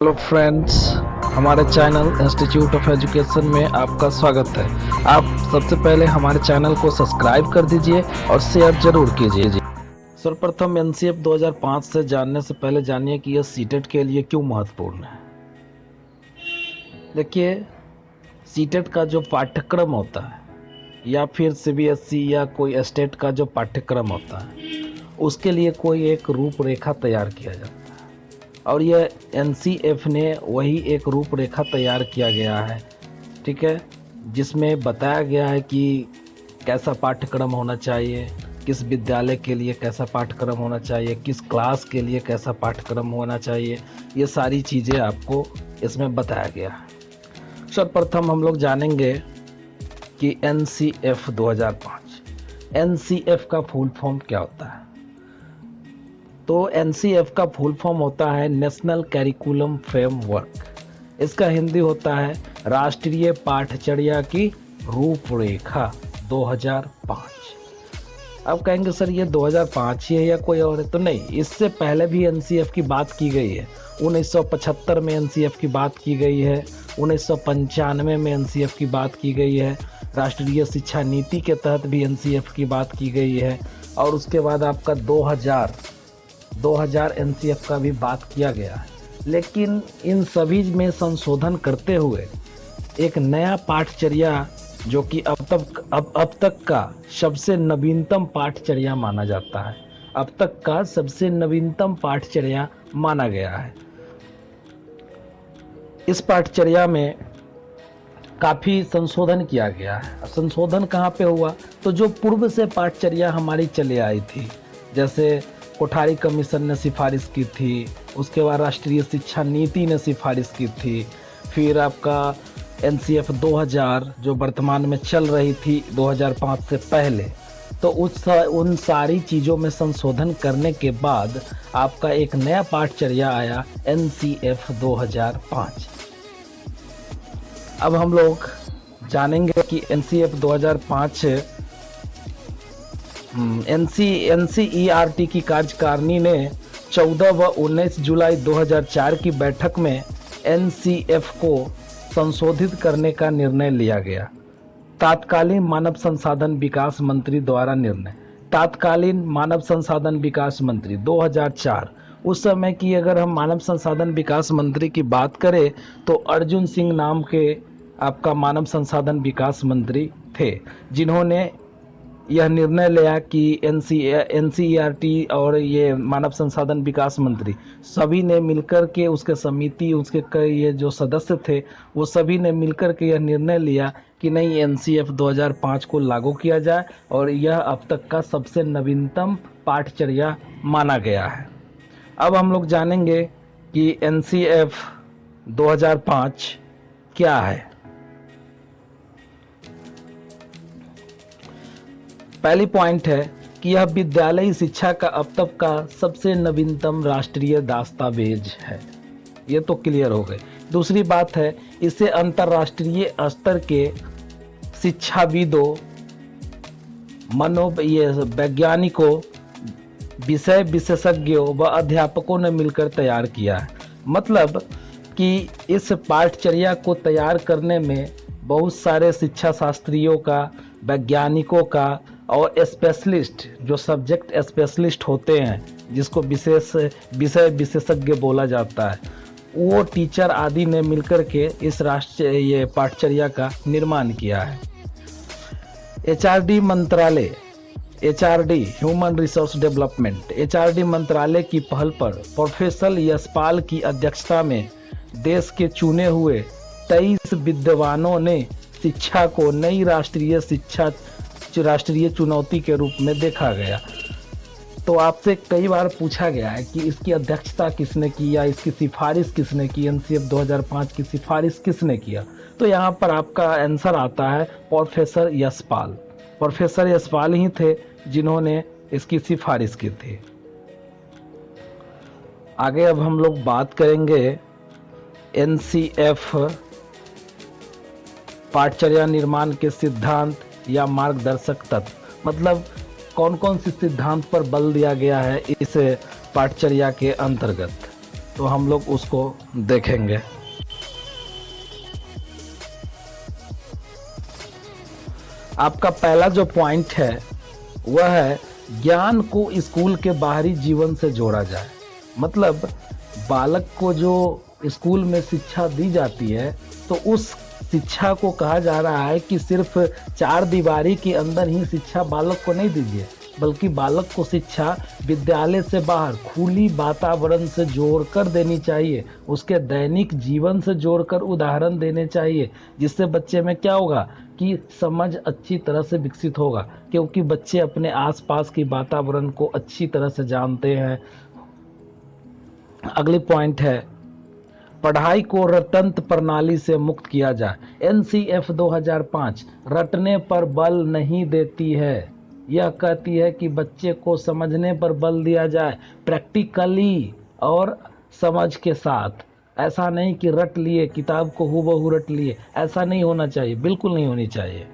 Hello friends, हमारे channel institute of education में आपका स्वागत है। आप सबसे पहले हमारे चैनल को सब्सक्राइब कर दीजिए और शेयर जरूर कीजिए। सर्वप्रथम एनसीएफ 2005 से जानने से पहले जानिए कि यह सीटेट के लिए क्यों महत्वपूर्ण है। देखिए, सीटेट का जो पाठ्यक्रम होता है या फिर सीबीएसई या कोई स्टेट का जो पाठ्यक्रम होता है, उसके लिए कोई एक रूपरेखा तैयार किया जाता है और यह एनसीएफ ने वही एक रूपरेखा तैयार किया गया है, ठीक है, जिसमें बताया गया है कि कैसा पाठ्यक्रम होना चाहिए, किस विद्यालय के लिए कैसा पाठ्यक्रम होना चाहिए, किस क्लास के लिए कैसा पाठ्यक्रम होना चाहिए। ये सारी चीज़ें आपको इसमें बताया गया है। सर्वप्रथम हम लोग जानेंगे कि एनसीएफ 2005, एनसीएफ का फुल फॉर्म क्या होता है। तो एनसीएफ का फुल फॉर्म होता है नेशनल कैरिकुलम फ्रेमवर्क। इसका हिंदी होता है राष्ट्रीय पाठ्यचर्या की रूपरेखा 2005। अब कहेंगे सर ये 2005 ही है या कोई और है? तो नहीं, इससे पहले भी एनसीएफ की बात की गई है। 1975 में एनसीएफ की बात की गई है, 1995 में एनसीएफ की बात की गई है, राष्ट्रीय शिक्षा नीति के तहत भी एनसीएफ की बात की गई है, और उसके बाद आपका 2000 एनसीएफ का भी बात किया गया है। लेकिन इन सभी में संशोधन करते हुए एक नया पाठ्यचर्या जो कि अब तक का सबसे नवीनतम पाठ्यचर्या माना जाता है, अब तक का सबसे नवीनतम पाठ्यचर्या माना गया है। इस पाठ्यचर्या में काफ़ी संशोधन किया गया है। संशोधन कहाँ पे हुआ? तो जो पूर्व से पाठ्यचर्या हमारी चले आई थी, जैसे कोठारी कमीशन ने सिफारिश की थी, उसके बाद राष्ट्रीय शिक्षा नीति ने सिफारिश की थी, फिर आपका एनसीएफ 2000 जो वर्तमान में चल रही थी 2005 से पहले, तो उन सारी चीज़ों में संशोधन करने के बाद आपका एक नया पाठ्यचर्या आया एनसीएफ 2005। अब हम लोग जानेंगे कि एनसीएफ 2005 एनसीईआरटी की कार्यकारिणी ने 14 व 19 जुलाई 2004 की बैठक में एनसीएफ को संशोधित करने का निर्णय लिया गया। तात्कालीन मानव संसाधन विकास मंत्री द्वारा निर्णय। तात्कालीन मानव संसाधन विकास मंत्री 2004, उस समय की अगर हम मानव संसाधन विकास मंत्री की बात करें तो अर्जुन सिंह नाम के आपका मानव संसाधन विकास मंत्री थे, जिन्होंने यह निर्णय लिया कि एनसीईआरटी और ये मानव संसाधन विकास मंत्री सभी ने मिलकर के, उसके समिति, उसके ये जो सदस्य थे, वो सभी ने मिलकर के यह निर्णय लिया कि नहीं, एनसीएफ 2005 को लागू किया जाए और यह अब तक का सबसे नवीनतम पाठ्यचर्या माना गया है। अब हम लोग जानेंगे कि एनसीएफ 2005 क्या है। पहली पॉइंट है कि यह विद्यालयी शिक्षा का अब तक का सबसे नवीनतम राष्ट्रीय दस्तावेज है। ये तो क्लियर हो गई। दूसरी बात है, इसे अंतर्राष्ट्रीय स्तर के शिक्षाविदों, वैज्ञानिकों, विषय विशेषज्ञों व अध्यापकों ने मिलकर तैयार किया है। मतलब कि इस पाठ्यचर्या को तैयार करने में बहुत सारे शिक्षा शास्त्रियों का, वैज्ञानिकों का और स्पेशलिस्ट, जो सब्जेक्ट स्पेशलिस्ट होते हैं, जिसको विषय विशेषज्ञ बोला जाता है, वो टीचर आदि ने मिलकर के इस ये पाठ्यचर्या का निर्माण किया है। एचआरडी मंत्रालय, HRD human resource development, HRD मंत्रालय की पहल पर प्रोफेसर यशपाल की अध्यक्षता में देश के चुने हुए 23 विद्वानों ने शिक्षा को नई राष्ट्रीय चुनौती के रूप में देखा गया। तो आपसे कई बार पूछा गया है कि इसकी अध्यक्षता किसने की या इसकी सिफारिश किसने की, एनसीएफ 2005 की सिफारिश किसने किया? तो यहाँ पर आपका आंसर आता है प्रोफेसर यशपाल। प्रोफेसर यशपाल ही थे जिन्होंने इसकी सिफारिश की थी। आगे अब हम लोग बात करेंगे एनसीएफ पाठ्यचर्या निर्माण के सिद्धांत या मार्गदर्शक तत्व, मतलब कौन कौन से सिद्धांत पर बल दिया गया है इस पाठ्यचर्या के अंतर्गत। तो हम लोग उसको देखेंगे। आपका पहला जो पॉइंट है वह है ज्ञान को स्कूल के बाहरी जीवन से जोड़ा जाए। मतलब बालक को जो स्कूल में शिक्षा दी जाती है तो उस शिक्षा को कहा जा रहा है कि सिर्फ चार दीवारी के अंदर ही शिक्षा बालक को नहीं दीजिए, बल्कि बालक को शिक्षा विद्यालय से बाहर खुली वातावरण से जोड़कर देनी चाहिए, उसके दैनिक जीवन से जोड़कर उदाहरण देने चाहिए, जिससे बच्चे में क्या होगा कि समझ अच्छी तरह से विकसित होगा, क्योंकि बच्चे अपने आसपास की वातावरण को अच्छी तरह से जानते हैं। अगली पॉइंट है पढ़ाई को रटंत प्रणाली से मुक्त किया जाए। एनसीएफ 2005 रटने पर बल नहीं देती है, यह कहती है कि बच्चे को समझने पर बल दिया जाए, प्रैक्टिकली और समझ के साथ। ऐसा नहीं कि रट लिए, किताब को हूबहू रट लिए, ऐसा नहीं होना चाहिए, बिल्कुल नहीं होनी चाहिए।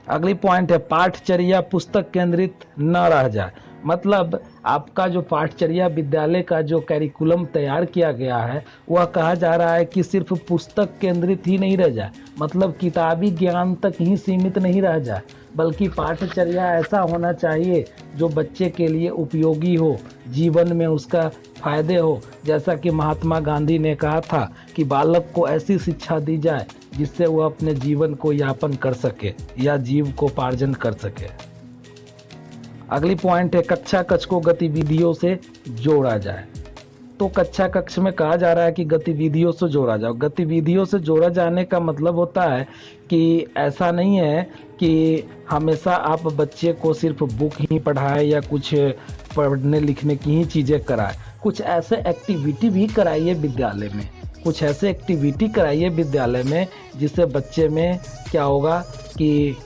अगली पॉइंट है पाठचर्या पुस्तक केंद्रित न रह जाए। मतलब आपका जो पाठचर्या विद्यालय का जो कैरिकुलम तैयार किया गया है वह कहा जा रहा है कि सिर्फ पुस्तक केंद्रित ही नहीं रह जाए, मतलब किताबी ज्ञान तक ही सीमित नहीं रह जाए, बल्कि पाठचर्या ऐसा होना चाहिए जो बच्चे के लिए उपयोगी हो, जीवन में उसका फायदे हो। जैसा कि महात्मा गांधी ने कहा था कि बालक को ऐसी शिक्षा दी जाए जिससे वह अपने जीवन को यापन कर सके या जीव को पार्जन कर सके। अगली पॉइंट है कक्षा कक्ष को गतिविधियों से जोड़ा जाए। तो कक्षा कक्ष में कहा जा रहा है कि गतिविधियों से जोड़ा जाओ। गतिविधियों से जोड़ा जाने का मतलब होता है कि ऐसा नहीं है कि हमेशा आप बच्चे को सिर्फ बुक ही पढ़ाएं या कुछ पढ़ने लिखने की ही चीज़ें कराएं। कुछ ऐसे एक्टिविटी भी कराइए विद्यालय में, कुछ ऐसे एक्टिविटी कराइए विद्यालय में जिससे बच्चे में क्या होगा कि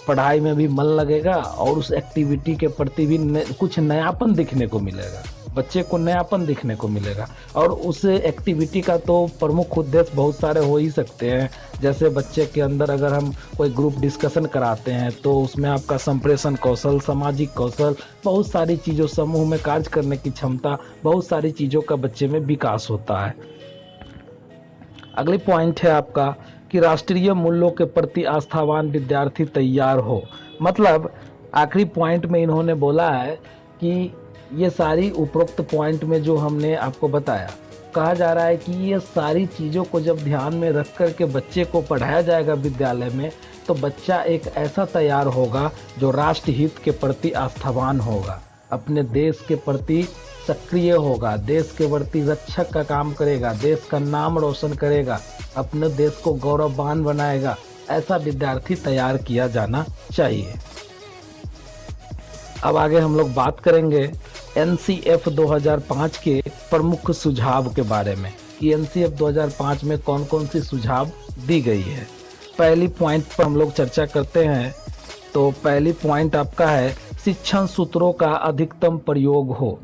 पढ़ाई में भी मन लगेगा और उस एक्टिविटी के प्रति भी कुछ नयापन दिखने को मिलेगा, बच्चे को नयापन दिखने को मिलेगा। और उस एक्टिविटी का तो प्रमुख उद्देश्य बहुत सारे हो ही सकते हैं। जैसे बच्चे के अंदर अगर हम कोई ग्रुप डिस्कशन कराते हैं तो उसमें आपका संप्रेषण कौशल, सामाजिक कौशल, बहुत सारी चीज़ों, समूह में कार्य करने की क्षमता, बहुत सारी चीज़ों का बच्चे में विकास होता है। अगली पॉइंट है आपका कि राष्ट्रीय मूल्यों के प्रति आस्थावान विद्यार्थी तैयार हो। मतलब आखिरी पॉइंट में इन्होंने बोला है कि ये सारी उपरोक्त पॉइंट में जो हमने आपको बताया, कहा जा रहा है कि ये सारी चीज़ों को जब ध्यान में रख कर के बच्चे को पढ़ाया जाएगा विद्यालय में, तो बच्चा एक ऐसा तैयार होगा जो राष्ट्र हित के प्रति आस्थावान होगा, अपने देश के प्रति सक्रिय होगा, देश के प्रति रक्षक का काम करेगा, देश का नाम रोशन करेगा, अपने देश को गौरववान बनाएगा। ऐसा विद्यार्थी तैयार किया जाना चाहिए। अब आगे हम लोग बात करेंगे एनसीएफ 2005 के प्रमुख सुझाव के बारे में कि एनसीएफ 2005 में कौन कौन सी सुझाव दी गई है। पहली पॉइंट पर हम लोग चर्चा करते हैं। तो पहली पॉइंट आपका है शिक्षण सूत्रों का अधिकतम प्रयोग हो।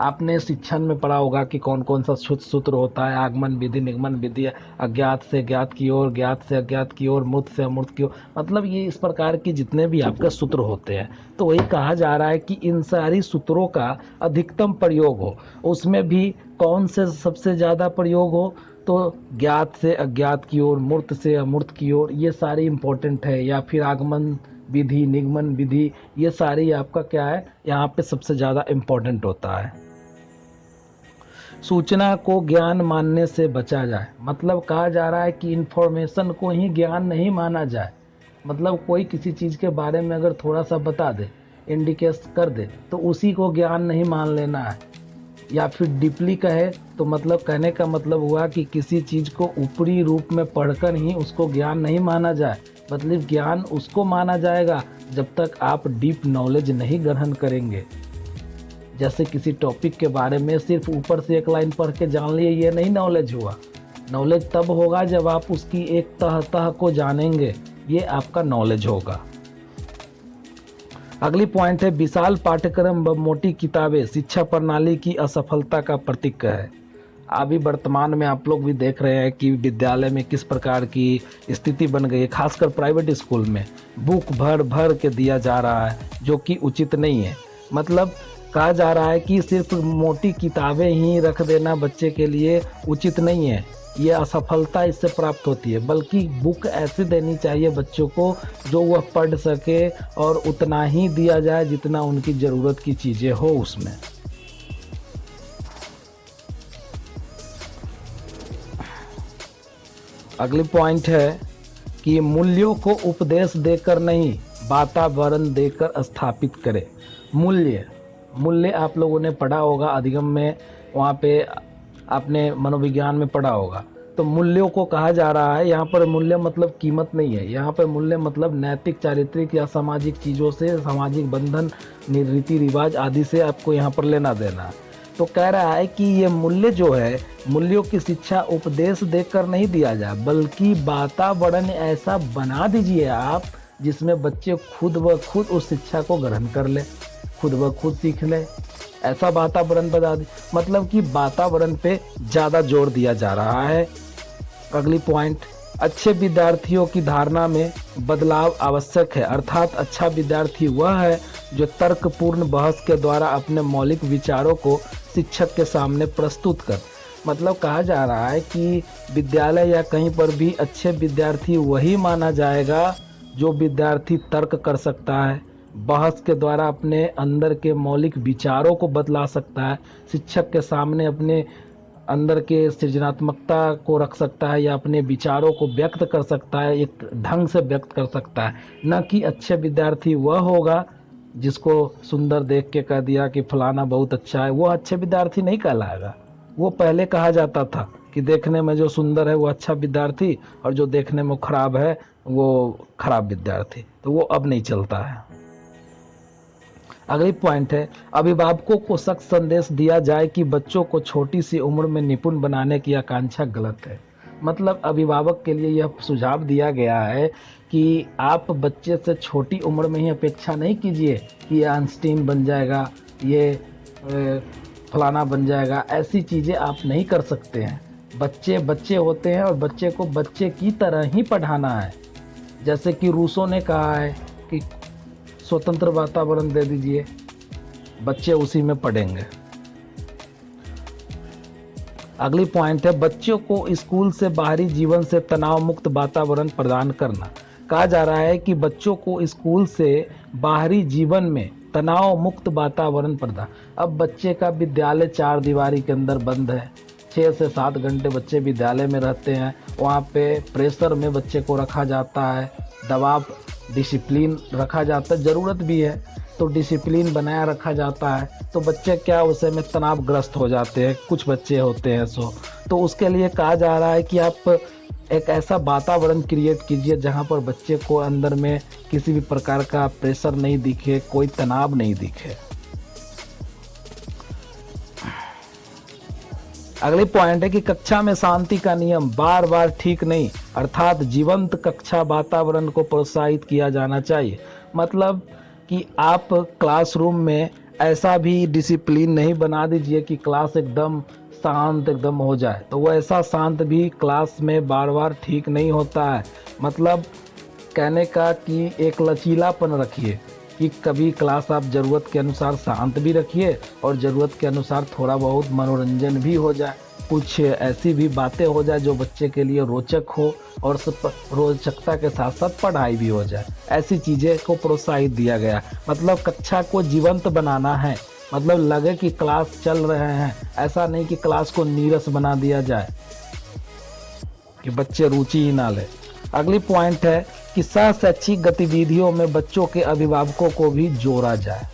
आपने शिक्षण में पढ़ा होगा कि कौन कौन सा सूत्र होता है, आगमन विधि, निगमन विधि, अज्ञात से ज्ञात की ओर, ज्ञात से अज्ञात की ओर, मूर्त से अमूर्त की ओर। मतलब ये इस प्रकार की जितने भी आपके सूत्र होते हैं, तो वही कहा जा रहा है कि इन सारी सूत्रों का अधिकतम प्रयोग हो। उसमें भी कौन से सबसे ज़्यादा प्रयोग हो, तो ज्ञात से अज्ञात की ओर, मूर्त से अमूर्त की ओर, ये सारी इम्पोर्टेंट है। या फिर आगमन विधि, निगमन विधि, ये सारी आपका क्या है, यहाँ पे सबसे ज़्यादा इम्पोर्टेंट होता है। सूचना को ज्ञान मानने से बचा जाए। मतलब कहा जा रहा है कि इन्फॉर्मेशन को ही ज्ञान नहीं माना जाए। मतलब कोई किसी चीज़ के बारे में अगर थोड़ा सा बता दे, इंडिकेट कर दे, तो उसी को ज्ञान नहीं मान लेना है। या फिर डीपली कहे तो मतलब कहने का मतलब हुआ कि किसी चीज़ को ऊपरी रूप में पढ़कर ही उसको ज्ञान नहीं माना जाए। मतलब ज्ञान उसको माना जाएगा जब तक आप डीप नॉलेज नहीं ग्रहण करेंगे। जैसे किसी टॉपिक के बारे में सिर्फ ऊपर से एक लाइन पढ़ के जान लिए, ये नहीं नॉलेज हुआ। नॉलेज तब होगा जब आप उसकी एक तह तह को जानेंगे, ये आपका नॉलेज होगा। अगली पॉइंट है विशाल पाठ्यक्रम व मोटी किताबें शिक्षा प्रणाली की असफलता का प्रतीक है। अभी वर्तमान में आप लोग भी देख रहे हैं कि विद्यालय में किस प्रकार की स्थिति बन गई है। खासकर प्राइवेट स्कूल में बुक भर भर के दिया जा रहा है, जो कि उचित नहीं है। मतलब कहा जा रहा है कि सिर्फ मोटी किताबें ही रख देना बच्चे के लिए उचित नहीं है, ये असफलता इससे प्राप्त होती है, बल्कि बुक ऐसी देनी चाहिए बच्चों को जो वह पढ़ सके और उतना ही दिया जाए जितना उनकी ज़रूरत की चीज़ें हो उसमें। अगली पॉइंट है कि मूल्यों को उपदेश देकर नहीं, वातावरण देकर स्थापित करें। मूल्य आप लोगों ने पढ़ा होगा अधिगम में, वहाँ पे आपने मनोविज्ञान में पढ़ा होगा। तो मूल्यों को कहा जा रहा है, यहाँ पर मूल्य मतलब कीमत नहीं है, यहाँ पर मूल्य मतलब नैतिक, चारित्रिक या सामाजिक चीज़ों से, सामाजिक बंधन, रीति रिवाज आदि से आपको यहाँ पर लेना देना है। तो कह रहा है कि ये मूल्य जो है, मूल्यों की शिक्षा उपदेश देकर नहीं दिया जाए, बल्कि वातावरण ऐसा बना दीजिए आप जिसमें बच्चे खुद ब खुद उस शिक्षा को ग्रहण कर ले, खुद ब खुद सीख ले। ऐसा वातावरण बना दी, मतलब कि वातावरण पे ज़्यादा जोर दिया जा रहा है। अगली पॉइंट, अच्छे विद्यार्थियों की धारणा में बदलाव आवश्यक है, अर्थात अच्छा विद्यार्थी वह है जो तर्कपूर्ण बहस के द्वारा अपने मौलिक विचारों को शिक्षक के सामने प्रस्तुत कर। मतलब कहा जा रहा है कि विद्यालय या कहीं पर भी अच्छे विद्यार्थी वही माना जाएगा जो विद्यार्थी तर्क कर सकता है, बहस के द्वारा अपने अंदर के मौलिक विचारों को बदला सकता है, शिक्षक के सामने अपने अंदर के सृजनात्मकता को रख सकता है या अपने विचारों को व्यक्त कर सकता है, एक ढंग से व्यक्त कर सकता है। न कि अच्छे विद्यार्थी वह होगा जिसको सुंदर देख के कह दिया कि फलाना बहुत अच्छा है, वो अच्छे विद्यार्थी नहीं कहलाएगा। वो पहले कहा जाता था कि देखने में जो सुंदर है वो अच्छा विद्यार्थी और जो देखने में खराब है वो खराब विद्यार्थी, तो वो अब नहीं चलता है। अगली पॉइंट है, अभिभावकों को सख्त संदेश दिया जाए कि बच्चों को छोटी सी उम्र में निपुण बनाने की आकांक्षा गलत है। मतलब अभिभावक के लिए यह सुझाव दिया गया है कि आप बच्चे से छोटी उम्र में ही अपेक्षा नहीं कीजिए कि ये आइंस्टीन बन जाएगा, ये फलाना बन जाएगा। ऐसी चीज़ें आप नहीं कर सकते हैं। बच्चे बच्चे होते हैं और बच्चे को बच्चे की तरह ही पढ़ाना है। जैसे कि रूसो ने कहा है कि स्वतंत्र वातावरण दे दीजिए, बच्चे उसी में पढ़ेंगे। अगली पॉइंट है, बच्चों को स्कूल से बाहरी जीवन से तनाव मुक्त वातावरण प्रदान करना। कहा जा रहा है कि बच्चों को स्कूल से बाहरी जीवन में तनाव मुक्त वातावरण प्रदान। अब बच्चे का विद्यालय 4 दीवारी के अंदर बंद है, 6 से 7 घंटे बच्चे विद्यालय में रहते हैं, वहाँ पे प्रेशर में बच्चे को रखा जाता है, दबाव, डिसिप्लिन रखा जाता है, ज़रूरत भी है तो डिसिप्लिन बनाया रखा जाता है। तो बच्चे क्या उसे में तनावग्रस्त हो जाते हैं, कुछ बच्चे होते हैं तो उसके लिए कहा जा रहा है कि आप एक ऐसा वातावरण क्रिएट कीजिए जहाँ पर बच्चे को अंदर में किसी भी प्रकार का प्रेशर नहीं दिखे, कोई तनाव नहीं दिखे। अगली पॉइंट है कि कक्षा में शांति का नियम बार बार ठीक नहीं, अर्थात जीवंत कक्षा वातावरण को प्रोत्साहित किया जाना चाहिए। मतलब कि आप क्लासरूम में ऐसा भी डिसिप्लिन नहीं बना दीजिए कि क्लास एकदम शांत एकदम हो जाए, तो वो ऐसा शांत भी क्लास में बार बार ठीक नहीं होता है। मतलब कहने का कि एक लचीलापन रखिए कि कभी क्लास आप ज़रूरत के अनुसार शांत भी रखिए और ज़रूरत के अनुसार थोड़ा बहुत मनोरंजन भी हो जाए, कुछ ऐसी भी बातें हो जाए जो बच्चे के लिए रोचक हो और रोचकता के साथ साथ पढ़ाई भी हो जाए। ऐसी चीज़ें को प्रोत्साहित दिया गया। मतलब कक्षा को जीवंत बनाना है, मतलब लगे कि क्लास चल रहे हैं, ऐसा नहीं कि क्लास को नीरस बना दिया जाए कि बच्चे रुचि ही ना ले। अगली पॉइंट है कि शैक्षिक गतिविधियों में बच्चों के अभिभावकों को भी जोड़ा जाए।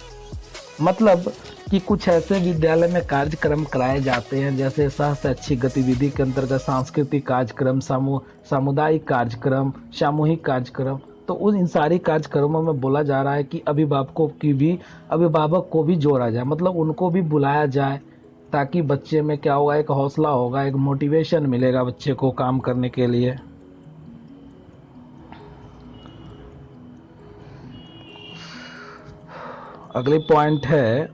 मतलब कि कुछ ऐसे विद्यालय में कार्यक्रम कराए जाते हैं जैसे शैक्षिक गतिविधि के अंतर्गत सांस्कृतिक कार्यक्रम, सामुदायिक कार्यक्रम, सामूहिक कार्यक्रम। तो उन इन सारी कार्यक्रमों में बोला जा रहा है कि अभिभावक को भी जोड़ा जाए, मतलब उनको भी बुलाया जाए, ताकि बच्चे में क्या होगा, एक हौसला होगा, एक मोटिवेशन मिलेगा बच्चे को काम करने के लिए। अगली पॉइंट है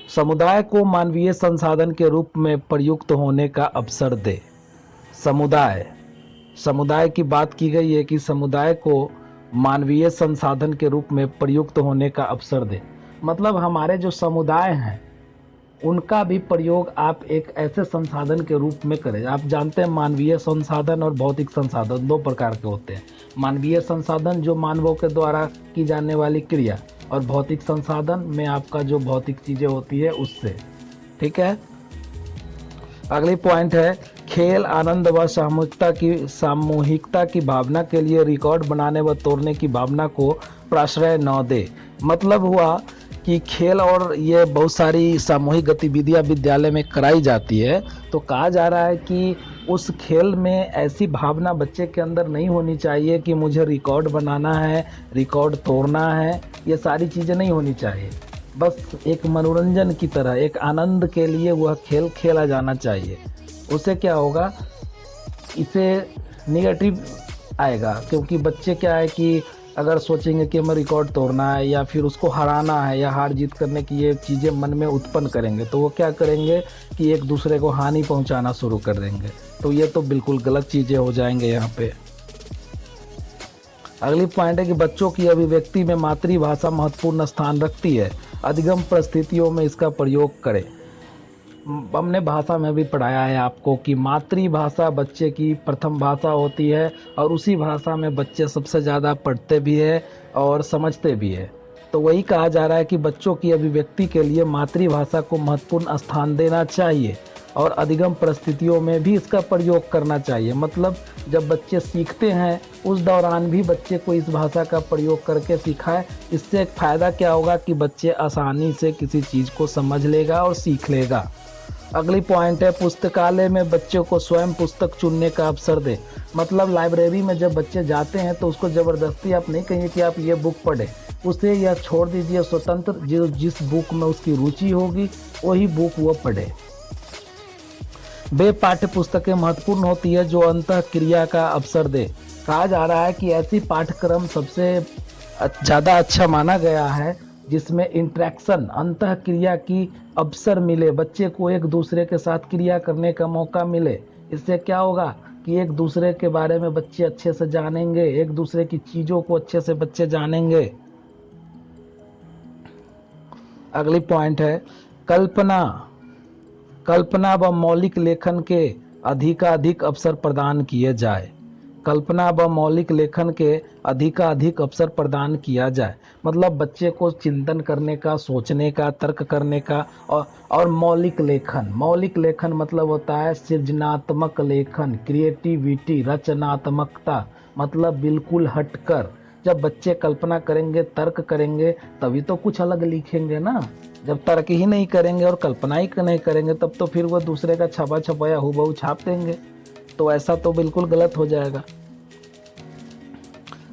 समुदाय को मानवीय संसाधन के रूप में प्रयुक्त होने का अवसर दे। समुदाय की बात की गई है कि समुदाय को मानवीय संसाधन के रूप में प्रयुक्त होने का अवसर दे। मतलब हमारे जो समुदाय हैं उनका भी प्रयोग आप एक ऐसे संसाधन के रूप में करें। आप जानते हैं मानवीय संसाधन और भौतिक संसाधन दो प्रकार के होते हैं। मानवीय संसाधन जो मानवों के द्वारा की जाने वाली क्रिया, और भौतिक संसाधन में आपका जो भौतिक चीज़ें होती है उससे। ठीक है। अगली पॉइंट है खेल आनंद व सामूहिकता की भावना के लिए रिकॉर्ड बनाने व तोड़ने की भावना को प्रश्रय न दे। मतलब हुआ कि खेल और ये बहुत सारी सामूहिक गतिविधियां विद्यालय में कराई जाती है, तो कहा जा रहा है कि उस खेल में ऐसी भावना बच्चे के अंदर नहीं होनी चाहिए कि मुझे रिकॉर्ड बनाना है, रिकॉर्ड तोड़ना है, ये सारी चीज़ें नहीं होनी चाहिए। बस एक मनोरंजन की तरह, एक आनंद के लिए वह खेल खेला जाना चाहिए। उससे क्या होगा, इसे निगेटिव आएगा, क्योंकि बच्चे क्या है कि अगर सोचेंगे कि हमें रिकॉर्ड तोड़ना है या फिर उसको हराना है या हार जीत करने की ये चीज़ें मन में उत्पन्न करेंगे, तो वो क्या करेंगे कि एक दूसरे को हानि पहुंचाना शुरू कर देंगे। तो ये तो बिल्कुल गलत चीज़ें हो जाएंगे यहाँ पे। अगली पॉइंट है कि बच्चों की अभिव्यक्ति में मातृभाषा महत्वपूर्ण स्थान रखती है। अधिगम परिस्थितियों में इसका प्रयोग करें। हमने भाषा में भी पढ़ाया है आपको कि मातृभाषा बच्चे की प्रथम भाषा होती है, और उसी भाषा में बच्चे सबसे ज़्यादा पढ़ते भी है और समझते भी है। तो वही कहा जा रहा है कि बच्चों की अभिव्यक्ति के लिए मातृभाषा को महत्वपूर्ण स्थान देना चाहिए और अधिगम परिस्थितियों में भी इसका प्रयोग करना चाहिए। मतलब जब बच्चे सीखते हैं उस दौरान भी बच्चे को इस भाषा का प्रयोग करके सिखाए। इससे एक फ़ायदा क्या होगा कि बच्चे आसानी से किसी चीज़ को समझ लेगा और सीख लेगा। अगली पॉइंट है पुस्तकालय में बच्चों को स्वयं पुस्तक चुनने का अवसर दें। मतलब लाइब्रेरी में जब बच्चे जाते हैं तो उसको ज़बरदस्ती आप नहीं कहिए कि आप ये बुक पढ़ें, उसे या छोड़ दीजिए स्वतंत्र, जिस बुक में उसकी रुचि होगी वही बुक वो पढ़े। वे पाठ्य पुस्तकें महत्वपूर्ण होती है जो अंतः क्रिया का अवसर दे। कहा जा रहा है कि ऐसी पाठ्यक्रम सबसे ज़्यादा अच्छा माना गया है जिसमें इंटरेक्शन, अंतः क्रिया की अवसर मिले, बच्चे को एक दूसरे के साथ क्रिया करने का मौका मिले। इससे क्या होगा कि एक दूसरे के बारे में बच्चे अच्छे से जानेंगे, एक दूसरे की चीज़ों को अच्छे से बच्चे जानेंगे। अगली पॉइंट है कल्पना व मौलिक लेखन के अधिकाधिक अवसर प्रदान किए जाए। कल्पना व मौलिक लेखन के अधिकाधिक अवसर प्रदान किया जाए। मतलब बच्चे को चिंतन करने का, सोचने का, तर्क करने का और मौलिक लेखन मतलब होता है सृजनात्मक लेखन, क्रिएटिविटी, रचनात्मकता। मतलब बिल्कुल हटकर। जब बच्चे कल्पना करेंगे, तर्क करेंगे, तभी तो कुछ अलग लिखेंगे ना। जब तर्क ही नहीं करेंगे और कल्पना ही नहीं करेंगे तब तो फिर वो दूसरे का छपा छपाया हूबहू छाप देंगे, तो ऐसा तो बिल्कुल गलत हो जाएगा।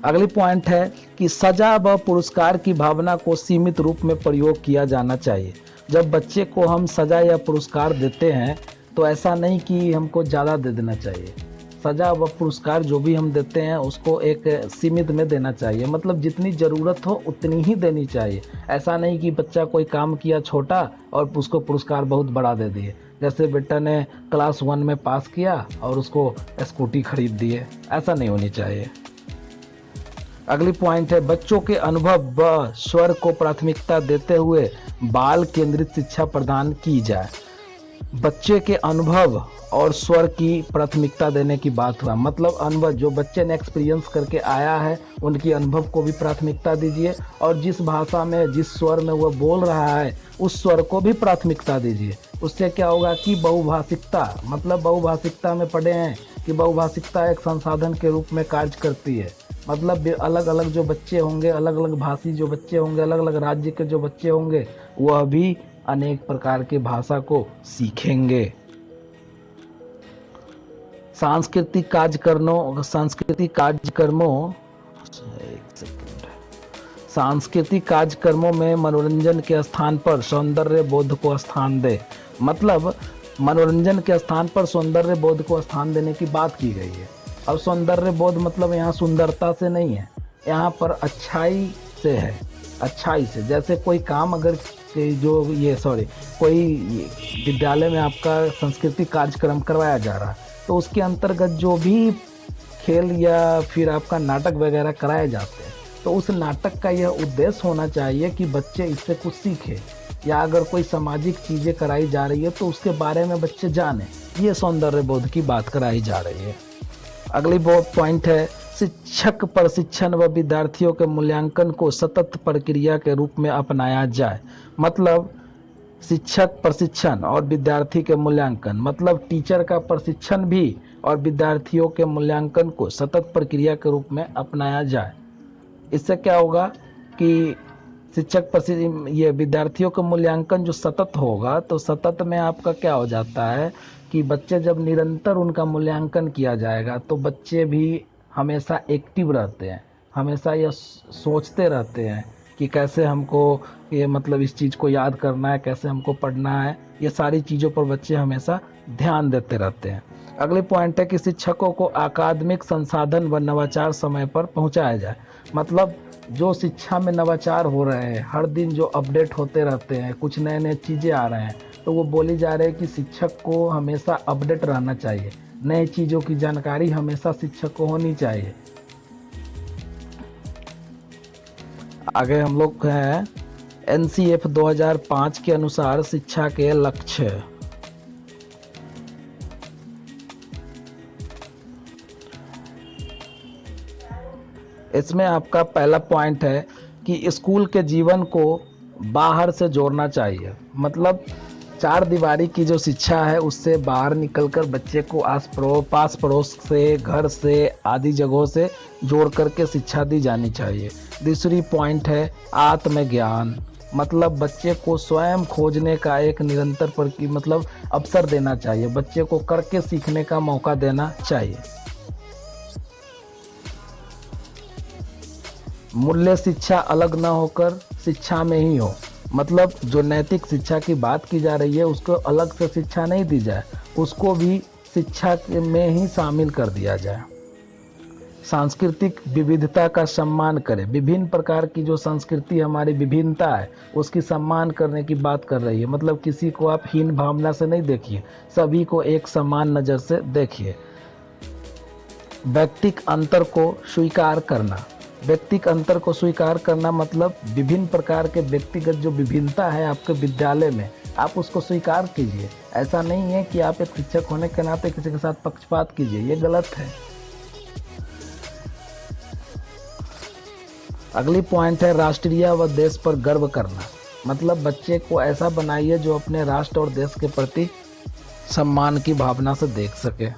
अगली पॉइंट है कि सजा व पुरस्कार की भावना को सीमित रूप में प्रयोग किया जाना चाहिए। जब बच्चे को हम सजा या पुरस्कार देते हैं तो ऐसा नहीं कि हमको ज़्यादा दे देना चाहिए। सजा व पुरस्कार जो भी हम देते हैं उसको एक सीमित में देना चाहिए। मतलब जितनी ज़रूरत हो उतनी ही देनी चाहिए। ऐसा नहीं कि बच्चा कोई काम किया छोटा और उसको पुरस्कार बहुत बड़ा दे दिए। जैसे बेटा ने क्लास 1 में पास किया और उसको स्कूटी खरीद दिए, ऐसा नहीं होनी चाहिए। अगली पॉइंट है बच्चों के अनुभव व स्वर को प्राथमिकता देते हुए बाल केंद्रित शिक्षा प्रदान की जाए। बच्चे के अनुभव और स्वर की प्राथमिकता देने की बात हुआ। मतलब अनुभव जो बच्चे ने एक्सपीरियंस करके आया है उनकी अनुभव को भी प्राथमिकता दीजिए, और जिस भाषा में, जिस स्वर में वह बोल रहा है उस स्वर को भी प्राथमिकता दीजिए। उससे क्या होगा कि बहुभाषिकता, मतलब बहुभाषिकता में पढ़े हैं कि बहुभाषिकता एक संसाधन के रूप में कार्य करती है। मतलब अलग अलग जो बच्चे होंगे, अलग अलग भाषी जो बच्चे होंगे, अलग अलग राज्य के जो बच्चे होंगे, वह भी अनेक प्रकार की भाषा को सीखेंगे। सांस्कृतिक कार्यक्रमों में मनोरंजन के स्थान पर सौंदर्य बोध को स्थान दे। मतलब मनोरंजन के स्थान पर सौंदर्य बोध को स्थान देने की बात की गई है। अब सौंदर्य बोध मतलब यहाँ सुंदरता से नहीं है, यहाँ पर अच्छाई से है। अच्छाई से, जैसे कोई काम अगर कोई विद्यालय में आपका सांस्कृतिक कार्यक्रम करवाया जा रहा है तो उसके अंतर्गत जो भी खेल या फिर आपका नाटक वगैरह कराए जाते हैं तो उस नाटक का यह उद्देश्य होना चाहिए कि बच्चे इससे कुछ सीखें, या अगर कोई सामाजिक चीज़ें कराई जा रही है तो उसके बारे में बच्चे जाने। ये सौंदर्य बोध की बात कराई जा रही है। अगली पॉइंट है, शिक्षक प्रशिक्षण व विद्यार्थियों के मूल्यांकन को सतत प्रक्रिया के रूप में अपनाया जाए। मतलब शिक्षक प्रशिक्षण और विद्यार्थी के मूल्यांकन, मतलब टीचर का प्रशिक्षण भी और विद्यार्थियों के मूल्यांकन को सतत प्रक्रिया के रूप में अपनाया जाए। इससे क्या होगा कि ये विद्यार्थियों का मूल्यांकन जो सतत होगा, तो सतत में आपका क्या हो जाता है कि बच्चे जब निरंतर उनका मूल्यांकन किया जाएगा तो बच्चे भी हमेशा एक्टिव रहते हैं, हमेशा यह सोचते रहते हैं कि कैसे हमको ये मतलब इस चीज़ को याद करना है, कैसे हमको पढ़ना है। ये सारी चीज़ों पर बच्चे हमेशा ध्यान देते रहते हैं। अगली पॉइंट है कि शिक्षकों को अकादमिक संसाधन व नवाचार समय पर पहुंचाया जाए। मतलब जो शिक्षा में नवाचार हो रहे हैं, हर दिन जो अपडेट होते रहते हैं, कुछ नए नए चीज़ें आ रहे हैं, तो वो बोली जा रही है कि शिक्षक को हमेशा अपडेट रहना चाहिए, नई चीज़ों की जानकारी हमेशा शिक्षक को होनी चाहिए। आगे हम लोग हैं NCF 2005 के अनुसार शिक्षा के लक्ष्य। इसमें आपका पहला पॉइंट है कि स्कूल के जीवन को बाहर से जोड़ना चाहिए। मतलब चार दीवारी की जो शिक्षा है उससे बाहर निकलकर बच्चे को पास पड़ोस से, घर से, आदि जगहों से जोड़ करके शिक्षा दी जानी चाहिए। दूसरी पॉइंट है आत्मज्ञान। मतलब बच्चे को स्वयं खोजने का एक निरंतर मतलब अवसर देना चाहिए, बच्चे को करके सीखने का मौका देना चाहिए। मूल्य शिक्षा अलग ना होकर शिक्षा में ही हो। मतलब जो नैतिक शिक्षा की बात की जा रही है उसको अलग से शिक्षा नहीं दी जाए, उसको भी शिक्षा में ही शामिल कर दिया जाए। सांस्कृतिक विविधता का सम्मान करें। विभिन्न प्रकार की जो संस्कृति हमारी विभिन्नता है उसकी सम्मान करने की बात कर रही है। मतलब किसी को आप हीन भावना से नहीं देखिए, सभी को एक समान नज़र से देखिए। व्यक्तिक अंतर को स्वीकार करना। व्यक्तिक अंतर को स्वीकार करना मतलब विभिन्न प्रकार के व्यक्तिगत जो विभिन्नता है आपके विद्यालय में, आप उसको स्वीकार कीजिए। ऐसा नहीं है कि आप एक शिक्षक होने के नाते किसी के साथ पक्षपात कीजिए, ये गलत है। अगली पॉइंट है राष्ट्रीय व देश पर गर्व करना। मतलब बच्चे को ऐसा बनाइए जो अपने राष्ट्र और देश के प्रति सम्मान की भावना से देख सके।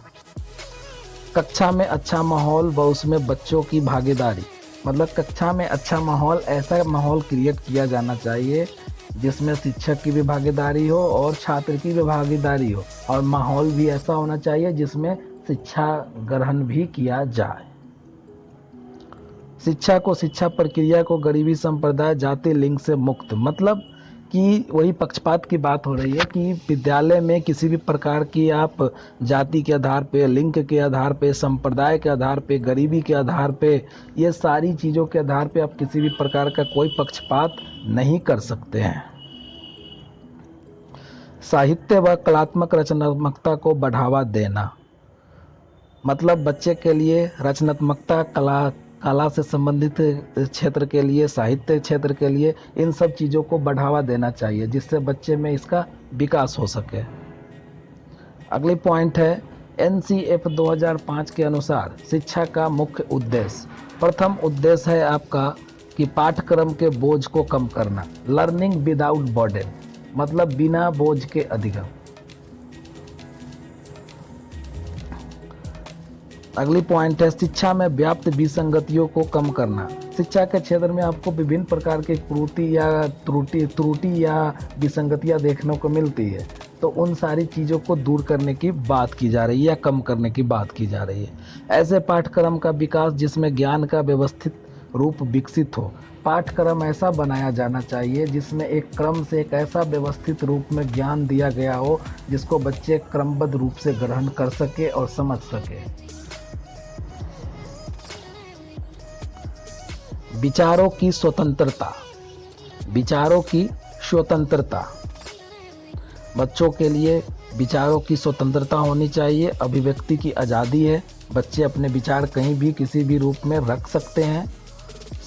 कक्षा में अच्छा माहौल व उसमें बच्चों की भागीदारी। मतलब कक्षा में अच्छा माहौल, ऐसा माहौल क्रिएट किया जाना चाहिए जिसमें शिक्षक की भी भागीदारी हो और छात्र की भी भागीदारी हो, और माहौल भी ऐसा होना चाहिए जिसमें शिक्षा ग्रहण भी किया जाए। शिक्षा को, शिक्षा प्रक्रिया को गरीबी, संप्रदाय, जाति, लिंग से मुक्त। मतलब कि वही पक्षपात की बात हो रही है कि विद्यालय में किसी भी प्रकार की आप जाति के आधार पे, लिंग के आधार पे, संप्रदाय के आधार पे, गरीबी के आधार पे, ये सारी चीज़ों के आधार पे आप किसी भी प्रकार का कोई पक्षपात नहीं कर सकते हैं। साहित्य व कलात्मक रचनात्मकता को बढ़ावा देना। मतलब बच्चे के लिए रचनात्मकता, कला से संबंधित क्षेत्र के लिए, साहित्य क्षेत्र के लिए इन सब चीज़ों को बढ़ावा देना चाहिए जिससे बच्चे में इसका विकास हो सके। अगली पॉइंट है NCF 2005 के अनुसार शिक्षा का मुख्य उद्देश्य। प्रथम उद्देश्य है आपका कि पाठ्यक्रम के बोझ को कम करना, लर्निंग विदाउट बर्डन। मतलब बिना बोझ के अधिगम। अगली पॉइंट है शिक्षा में व्याप्त विसंगतियों को कम करना। शिक्षा के क्षेत्र में आपको विभिन्न प्रकार की त्रुटि या विसंगतियां देखने को मिलती है, तो उन सारी चीज़ों को दूर करने की बात की जा रही है या कम करने की बात की जा रही है। ऐसे पाठ्यक्रम का विकास जिसमें ज्ञान का व्यवस्थित रूप विकसित हो। पाठ्यक्रम ऐसा बनाया जाना चाहिए जिसमें एक क्रम से एक ऐसा व्यवस्थित रूप में ज्ञान दिया गया हो जिसको बच्चे क्रमबद्ध रूप से ग्रहण कर सके और समझ सके। विचारों की स्वतंत्रता। विचारों की स्वतंत्रता। बच्चों के लिए विचारों की स्वतंत्रता होनी चाहिए, अभिव्यक्ति की आज़ादी है, बच्चे अपने विचार कहीं भी किसी भी रूप में रख सकते हैं।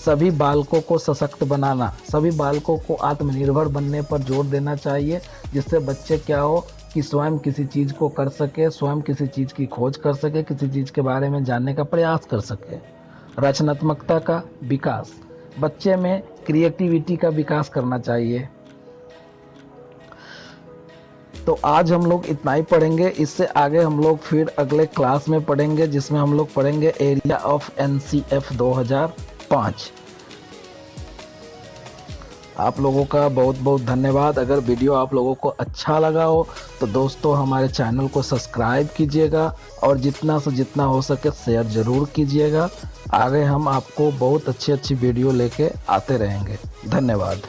सभी बालकों को सशक्त बनाना, सभी बालकों को आत्मनिर्भर बनने पर जोर देना चाहिए, जिससे बच्चे क्या हो कि स्वयं किसी चीज़ को कर सके, स्वयं किसी चीज़ की खोज कर सके, किसी चीज़ के बारे में जानने का प्रयास कर सके। रचनात्मकता का विकास, बच्चे में क्रिएटिविटी का विकास करना चाहिए। तो आज हम लोग इतना ही पढ़ेंगे, इससे आगे हम लोग फिर अगले क्लास में पढ़ेंगे, जिसमें हम लोग पढ़ेंगे एरिया ऑफ एनसीएफ 2005। आप लोगों का बहुत बहुत धन्यवाद। अगर वीडियो आप लोगों को अच्छा लगा हो तो दोस्तों हमारे चैनल को सब्सक्राइब कीजिएगा और जितना से जितना हो सके शेयर ज़रूर कीजिएगा। आगे हम आपको बहुत अच्छी अच्छी वीडियो लेके आते रहेंगे। धन्यवाद।